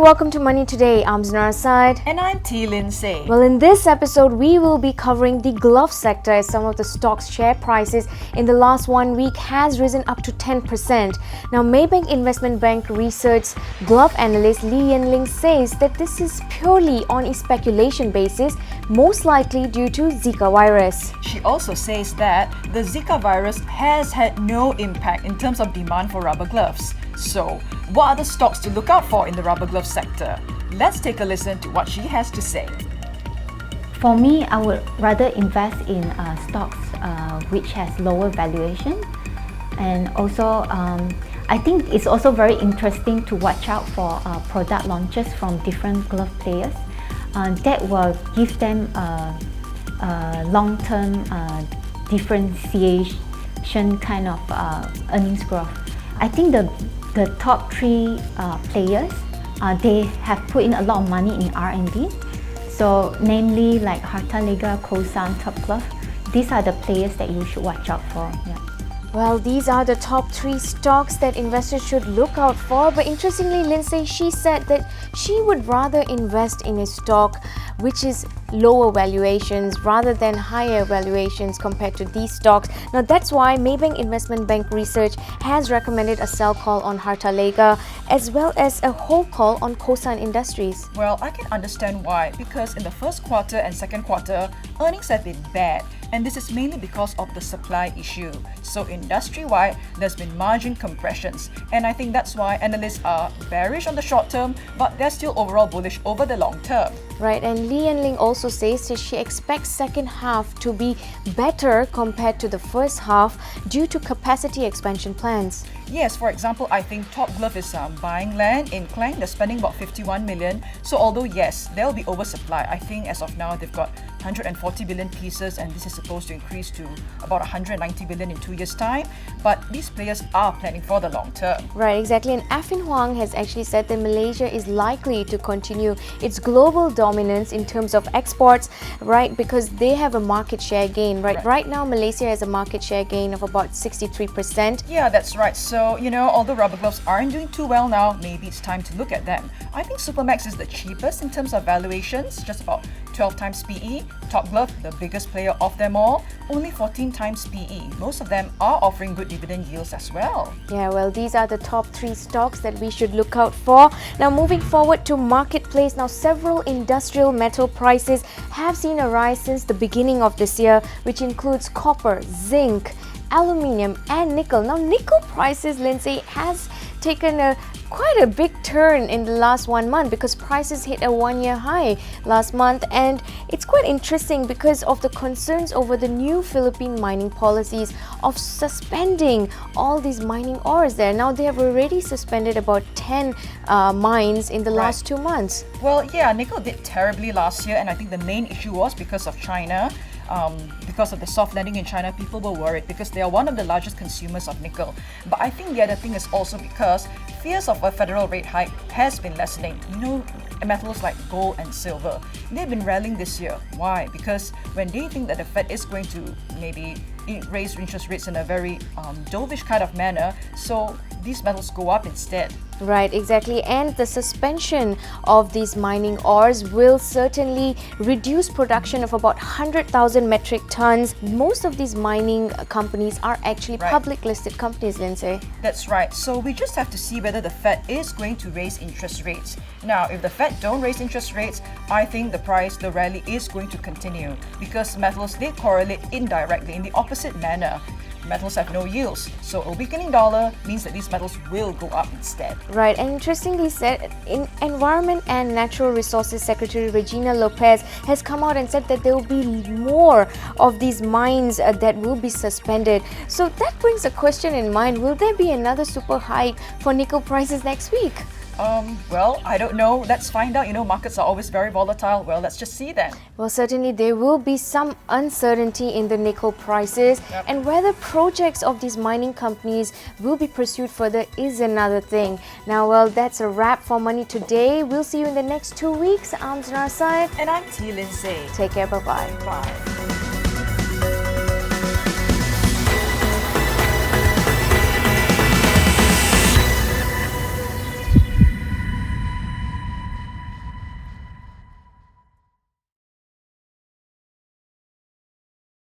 and welcome to Money Today. I'm Znara Said. And I'm T. Lindsay. Well, in this episode, we will be covering the glove sector as some of the stock's share prices in the last 1 week has risen up to 10%. Now, Maybank Investment Bank Research glove analyst Lee Yen-ling says that this is purely on a speculation basis, most likely due to Zika virus. She also says that the Zika virus has had no impact in terms of demand for rubber gloves. So, what are the stocks to look out for in the rubber glove sector? Let's take a listen to what she has to say. For me, I would rather invest in stocks which has lower valuation, and also I think it's also very interesting to watch out for product launches from different glove players. That will give them long-term differentiation kind of earnings growth. I think the top three players, they have put in a lot of money in R&D. So namely like Hartalega, Kosan, Top Glove, these are the players that you should watch out for. Yeah. Well, these are the top 3 stocks that investors should look out for. But interestingly, Lindsay, she said that she would rather invest in a stock which is lower valuations rather than higher valuations compared to these stocks. Now, that's why Maybank Investment Bank Research has recommended a sell call on Hartalega as well as a hold call on Kosan Industries. Well, I can understand why, because in the first quarter and second quarter, earnings have been bad. And this is mainly because of the supply issue. So industry-wide, there's been margin compressions. And I think that's why analysts are bearish on the short term, but they're still overall bullish over the long term. Right, and Lee Yen-ling also says that she expects second half to be better compared to the first half due to capacity expansion plans. Yes, for example, I think Top Glove is buying land in Klang. They're spending about 51 million. So although yes, there'll be oversupply, I think as of now they've got 140 billion pieces and this is supposed to increase to about 190 billion in 2 years' time. But these players are planning for the long term. Right, exactly. And Affin Huang has actually said that Malaysia is likely to continue its global dominance in terms of exports, right? Because they have a market share gain, right? Right now, Malaysia has a market share gain of about 63%. Yeah, that's right. So, although rubber gloves aren't doing too well now, maybe it's time to look at them. I think Supermax is the cheapest in terms of valuations, just about 12 times PE. Top Glove, the biggest player of them all, only 14 times PE. Most of them are offering good dividend yields as well. Yeah, well, these are the top 3 stocks that we should look out for. Now, moving forward to marketplace, now several industrial metal prices have seen a rise since the beginning of this year, which includes copper, zinc, aluminium and nickel. Now, nickel prices, Lindsay, has taken quite a big turn in the last 1 month because prices hit a 1-year high last month, and it's quite interesting because of the concerns over the new Philippine mining policies of suspending all these mining ores there. Now, they have already suspended about 10 mines in the last 2 months. Well, yeah, nickel did terribly last year, and I think the main issue was because of China. Because of the soft landing in China, people were worried because they are one of the largest consumers of nickel. But I think the other thing is also because fears of a federal rate hike has been lessening. Metals like gold and silver, they've been rallying this year. Why? Because when they think that the Fed is going to maybe raise interest rates in a very dovish kind of manner, so these metals go up instead. Right, exactly. And the suspension of these mining ores will certainly reduce production of about 100,000 metric tons. Most of these mining companies are actually public listed companies, Lindsay. That's right. So we just have to see whether the Fed is going to raise interest rates. Now, if the Fed don't raise interest rates, I think the rally is going to continue because metals, they correlate indirectly in the opposite manner. Metals have no yields, so a weakening dollar means that these metals will go up instead. Right, and interestingly said, Environment and Natural Resources Secretary Regina Lopez has come out and said that there will be more of these mines that will be suspended. So that brings a question in mind, will there be another super hike for nickel prices next week? Well, I don't know. Let's find out. Markets are always very volatile. Well, let's just see then. Well, certainly there will be some uncertainty in the nickel prices, and whether projects of these mining companies will be pursued further is another thing. Now, well, that's a wrap for Money Today. We'll see you in the next 2 weeks. I'm Znara Said. And I'm T. Lindsay. Take care. Bye-bye. Bye.